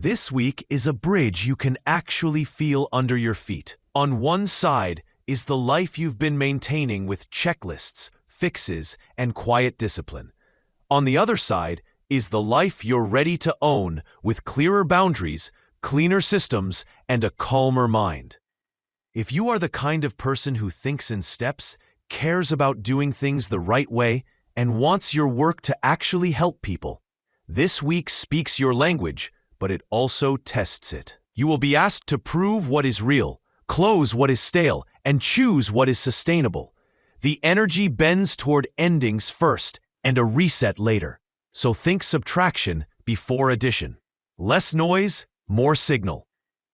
This week is a bridge you can actually feel under your feet. On one side is the life you've been maintaining with checklists, fixes, and quiet discipline. On the other side is the life you're ready to own with clearer boundaries, cleaner systems, and a calmer mind. If you are the kind of person who thinks in steps, cares about doing things the right way, and wants your work to actually help people, this week speaks your language, but it also tests it. You will be asked to prove what is real, close what is stale, and choose what is sustainable. The energy bends toward endings first and a reset later. So think subtraction before addition. Less noise, more signal.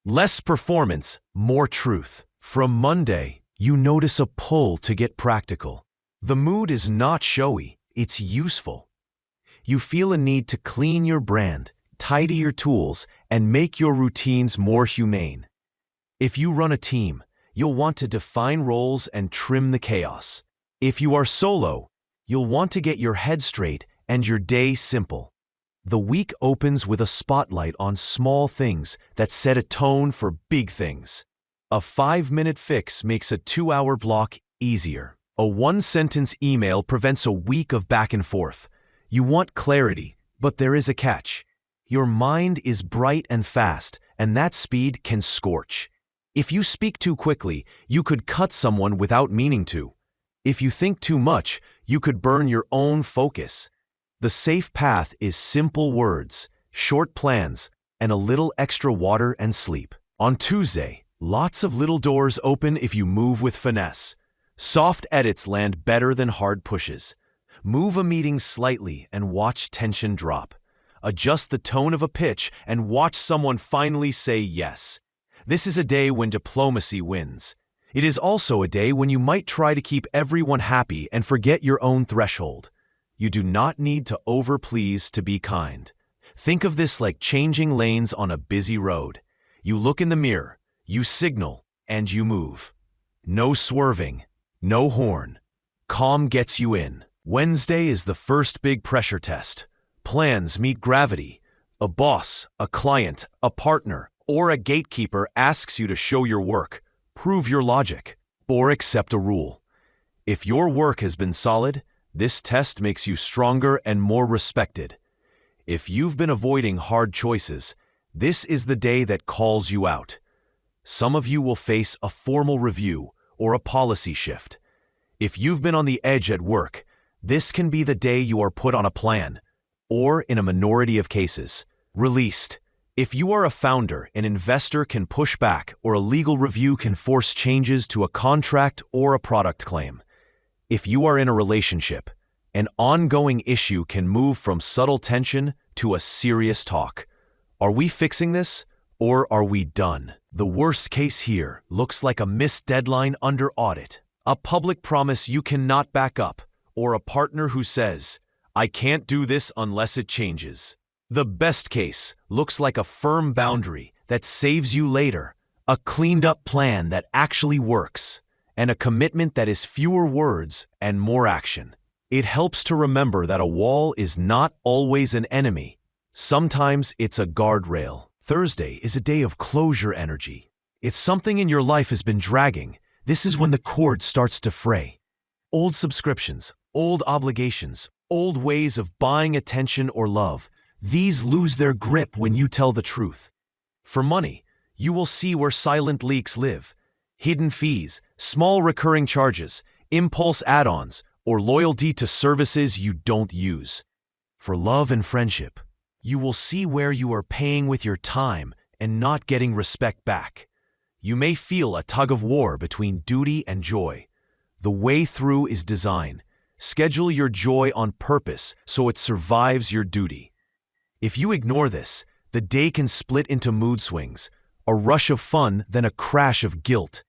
Less performance, more truth. From Monday, you notice a pull to get practical. The mood is not showy, it's useful. You feel a need to clean your brand, tidy your tools, and make your routines more humane. If you run a team, you'll want to define roles and trim the chaos. If you are solo, you'll want to get your head straight and your day simple. The week opens with a spotlight on small things that set a tone for big things. A 5-minute fix makes a 2-hour block easier. A 1-sentence email prevents a week of back and forth. You want clarity, but there is a catch. Your mind is bright and fast, and that speed can scorch. If you speak too quickly, you could cut someone without meaning to. If you think too much, you could burn your own focus. The safe path is simple words, short plans, and a little extra water and sleep. On Tuesday, lots of little doors open if you move with finesse. Soft edits land better than hard pushes. Move a meeting slightly and watch tension drop. Adjust the tone of a pitch and watch someone finally say yes. This is a day when diplomacy wins. It is also a day when you might try to keep everyone happy and forget your own threshold. You do not need to overplease to be kind. Think of this like changing lanes on a busy road. You look in the mirror, you signal, and you move. No swerving, no horn. Calm gets you in. Wednesday is the first big pressure test. Plans meet gravity. A boss, a client, a partner, or a gatekeeper asks you to show your work, prove your logic, or accept a rule. If your work has been solid, this test makes you stronger and more respected. If you've been avoiding hard choices, this is the day that calls you out. Some of you will face a formal review or a policy shift. If you've been on the edge at work, this can be the day you are put on a plan, or in a minority of cases, released. If you are a founder, an investor can push back, or a legal review can force changes to a contract or a product claim. If you are in a relationship, an ongoing issue can move from subtle tension to a serious talk. Are we fixing this, or are we done? The worst case here looks like a missed deadline under audit, a public promise you cannot back up, or a partner who says, "I can't do this unless it changes." The best case looks like a firm boundary that saves you later, a cleaned-up plan that actually works, and a commitment that is fewer words and more action. It helps to remember that a wall is not always an enemy. Sometimes it's a guardrail. Thursday is a day of closure energy. If something in your life has been dragging, this is when the cord starts to fray. Old subscriptions, old obligations, old ways of buying attention or love, these lose their grip when you tell the truth. For money, you will see where silent leaks live. Hidden fees, small recurring charges, impulse add-ons, or loyalty to services you don't use. For love and friendship, you will see where you are paying with your time and not getting respect back. You may feel a tug of war between duty and joy. The way through is design. Schedule your joy on purpose so it survives your duty. If you ignore this, the day can split into mood swings, a rush of fun, then a crash of guilt.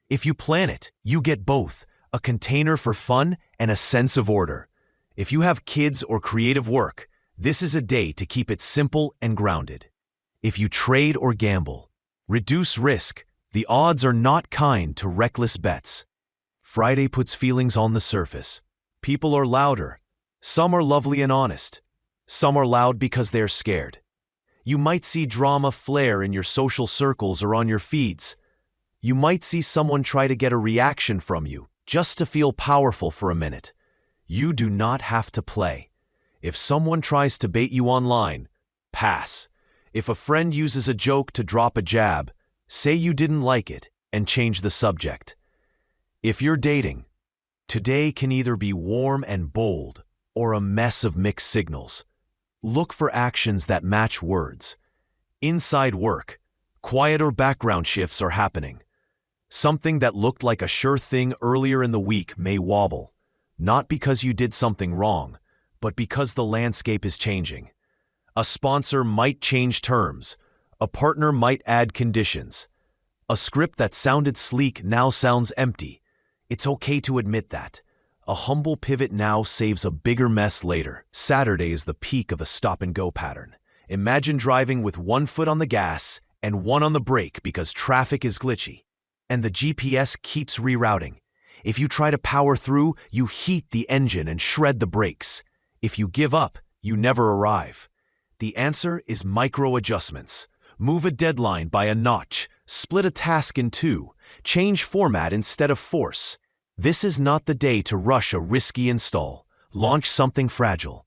If you plan it, you get both, a container for fun and a sense of order. If you have kids or creative work, this is a day to keep it simple and grounded. If you trade or gamble, reduce risk. The odds are not kind to reckless bets. Friday puts feelings on the surface. People are louder. Some are lovely and honest. Some are loud because they're scared. You might see drama flare in your social circles or on your feeds. You might see someone try to get a reaction from you, just to feel powerful for a minute. You do not have to play. If someone tries to bait you online, pass. If a friend uses a joke to drop a jab, say you didn't like it and change the subject. If you're dating, today can either be warm and bold or a mess of mixed signals. Look for actions that match words. Inside work, quiet or background shifts are happening. Something that looked like a sure thing earlier in the week may wobble, not because you did something wrong, but because the landscape is changing. A sponsor might change terms. A partner might add conditions. A script that sounded sleek now sounds empty. It's okay to admit that. A humble pivot now saves a bigger mess later. Saturday is the peak of a stop-and-go pattern. Imagine driving with one foot on the gas and one on the brake because traffic is glitchy, and the GPS keeps rerouting. If you try to power through, you heat the engine and shred the brakes. If you give up, you never arrive. The answer is micro-adjustments. Move a deadline by a notch, split a task in two, change format instead of force. This is not the day to rush a risky install, launch something fragile,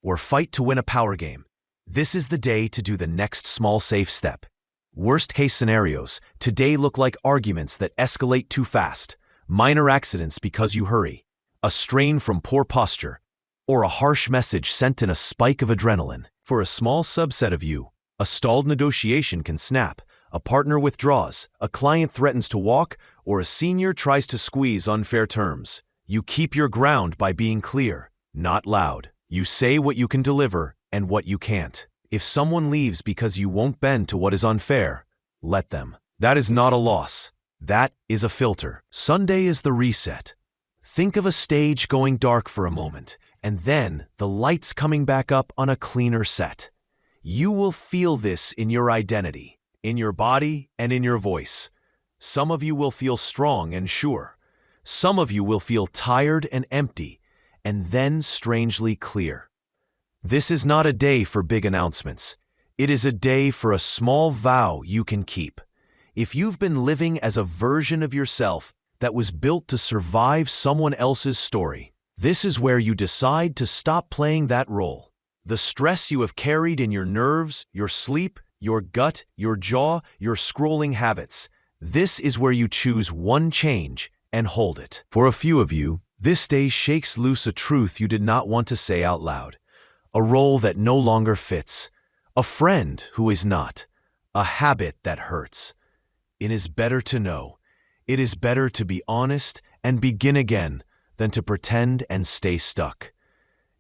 or fight to win a power game. This is the day to do the next small safe step. Worst-case scenarios today look like arguments that escalate too fast, minor accidents because you hurry, a strain from poor posture, or a harsh message sent in a spike of adrenaline. For a small subset of you, a stalled negotiation can snap, a partner withdraws, a client threatens to walk, or a senior tries to squeeze unfair terms. You keep your ground by being clear, not loud. You say what you can deliver and what you can't. If someone leaves because you won't bend to what is unfair, let them. That is not a loss. That is a filter. Sunday is the reset. Think of a stage going dark for a moment, and then the lights coming back up on a cleaner set. You will feel this in your identity, in your body, and in your voice. Some of you will feel strong and sure. Some of you will feel tired and empty, and then strangely clear. This is not a day for big announcements. It is a day for a small vow you can keep. If you've been living as a version of yourself that was built to survive someone else's story, this is where you decide to stop playing that role. The stress you have carried in your nerves, your sleep, your gut, your jaw, your scrolling habits, this is where you choose one change and hold it. For a few of you, this day shakes loose a truth you did not want to say out loud, a role that no longer fits, a friend who is not, a habit that hurts. It is better to know. It is better to be honest and begin again than to pretend and stay stuck.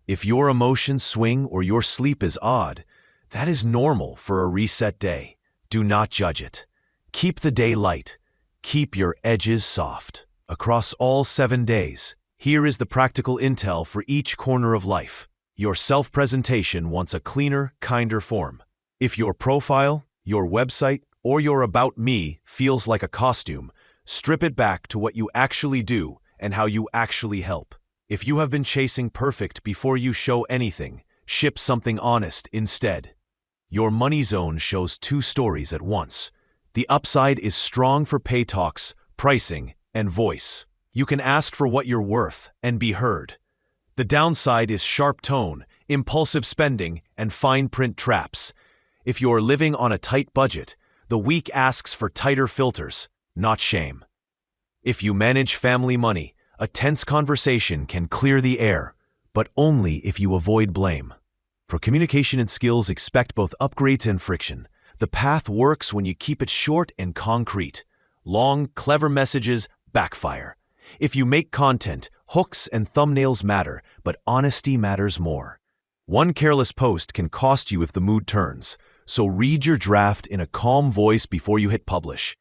If your emotions swing or your sleep is odd, that is normal for a reset day. Do not judge it. Keep the day light. Keep your edges soft. Across all 7 days, here is the practical intel for each corner of life. Your self-presentation wants a cleaner, kinder form. If your profile, your website, or your About Me feels like a costume, strip it back to what you actually do and how you actually help. If you have been chasing perfect before you show anything, ship something honest instead. Your money zone shows 2 stories at once. The upside is strong for pay talks, pricing, and voice. You can ask for what you're worth and be heard. The downside is sharp tone, impulsive spending, and fine print traps. If you're living on a tight budget, the week asks for tighter filters, not shame. If you manage family money, a tense conversation can clear the air, but only if you avoid blame. For communication and skills, expect both upgrades and friction. The path works when you keep it short and concrete. Long, clever messages backfire. If you make content, hooks and thumbnails matter, but honesty matters more. One careless post can cost you if the mood turns, so read your draft in a calm voice before you hit publish.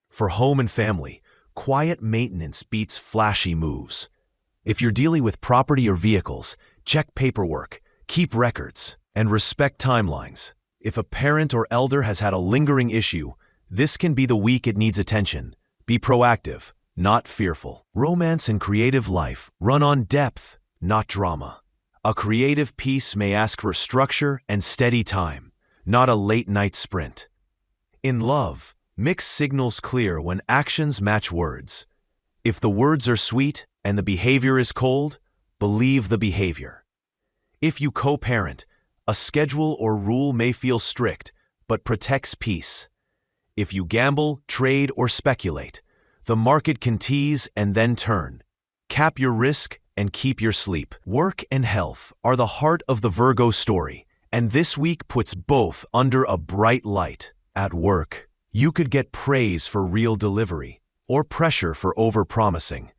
For home and family, quiet maintenance beats flashy moves. If you're dealing with property or vehicles, check paperwork, keep records, and respect timelines. If a parent or elder has had a lingering issue, this can be the week it needs attention. Be proactive, not fearful. Romance and creative life run on depth, not drama. A creative piece may ask for structure and steady time. not a late-night sprint. In love, mixed signals clear when actions match words. If the words are sweet and the behavior is cold, believe the behavior. If you co-parent, a schedule or rule may feel strict, but protects peace. If you gamble, trade, or speculate, the market can tease and then turn. Cap your risk and keep your sleep. Work and health are the heart of the Virgo story, and this week puts both under a bright light. At work, you could get praise for real delivery or pressure for overpromising.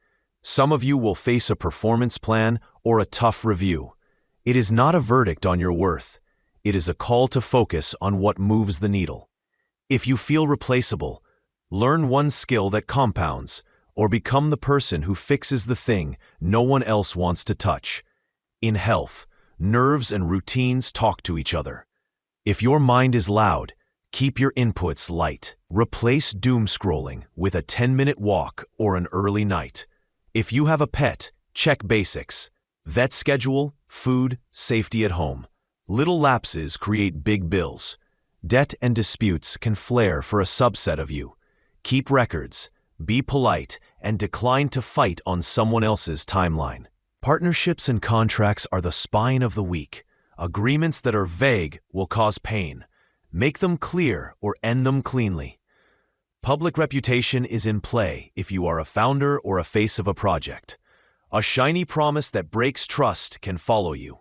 Some of you will face a performance plan or a tough review. It is not a verdict on your worth. It is a call to focus on what moves the needle. If you feel replaceable, learn one skill that compounds, or become the person who fixes the thing no one else wants to touch. In health, nerves and routines talk to each other. If your mind is loud, keep your inputs light. Replace doom scrolling with a 10-minute walk or an early night. If you have a pet, check basics. Vet schedule, food, safety at home. Little lapses create big bills. Debt and disputes can flare for a subset of you. Keep records, be polite, and decline to fight on someone else's timeline. Partnerships and contracts are the spine of the week. Agreements that are vague will cause pain. Make them clear or end them cleanly. Public reputation is in play if you are a founder or a face of a project. A shiny promise that breaks trust can follow you.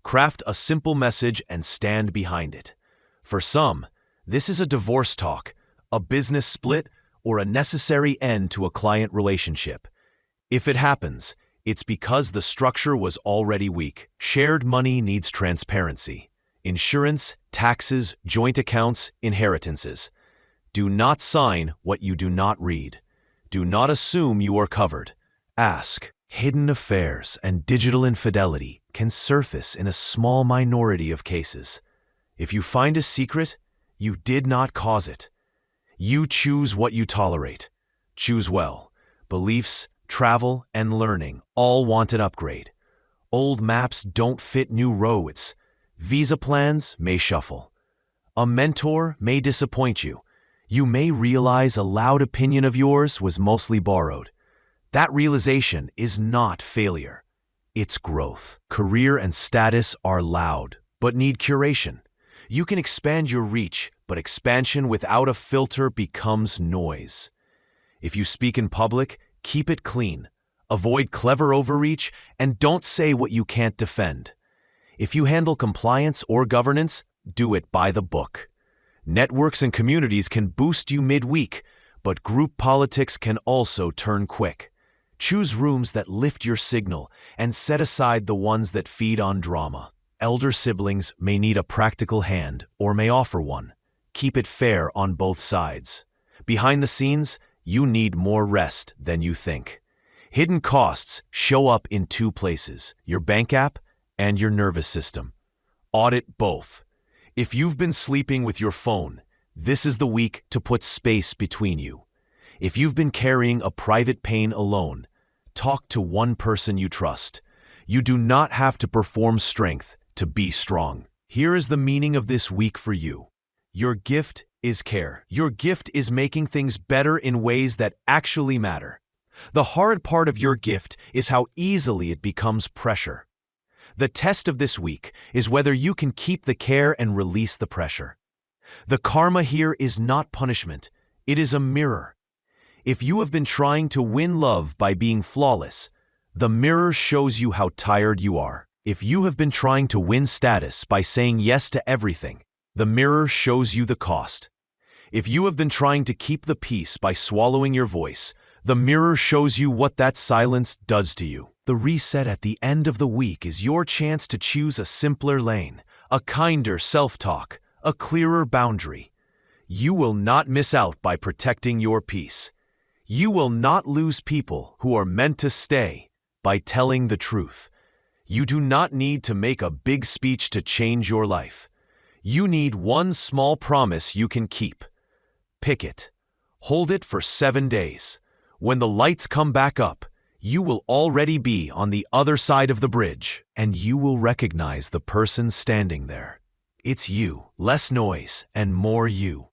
Craft a simple message and stand behind it. For some, this is a divorce talk, a business split, or a necessary end to a client relationship. If it happens, it's because the structure was already weak. Shared money needs transparency. Insurance, taxes, joint accounts, inheritances. Do not sign what you do not read. Do not assume you are covered. Ask. Hidden affairs and digital infidelity can surface in a small minority of cases. If you find a secret, you did not cause it. You choose what you tolerate. Choose well. Beliefs, travel, and learning all want an upgrade. Old maps don't fit new roads. Visa plans may shuffle. A mentor may disappoint you. You may realize a loud opinion of yours was mostly borrowed. That realization is not failure. It's growth. Career and status are loud, but need curation. You can expand your reach, but expansion without a filter becomes noise. If you speak in public, keep it clean. Avoid clever overreach, and don't say what you can't defend. If you handle compliance or governance, do it by the book. Networks and communities can boost you midweek, but group politics can also turn quick. Choose rooms that lift your signal and set aside the ones that feed on drama. Elder siblings may need a practical hand or may offer one. Keep it fair on both sides. Behind the scenes, you need more rest than you think. Hidden costs show up in two places: your bank app and your nervous system. Audit both. If you've been sleeping with your phone, this is the week to put space between you. If you've been carrying a private pain alone, talk to one person you trust. You do not have to perform strength to be strong. Here is the meaning of this week for you. Your gift is care. Your gift is making things better in ways that actually matter. The hard part of your gift is how easily it becomes pressure. The test of this week is whether you can keep the care and release the pressure. The karma here is not punishment. It is a mirror. If you have been trying to win love by being flawless, the mirror shows you how tired you are. If you have been trying to win status by saying yes to everything, the mirror shows you the cost. If you have been trying to keep the peace by swallowing your voice, the mirror shows you what that silence does to you. The reset at the end of the week is your chance to choose a simpler lane, a kinder self-talk, a clearer boundary. You will not miss out by protecting your peace. You will not lose people who are meant to stay by telling the truth. You do not need to make a big speech to change your life. You need one small promise you can keep. Pick it. Hold it for 7 days. When the lights come back up, you will already be on the other side of the bridge, and you will recognize the person standing there. It's you, less noise and more you.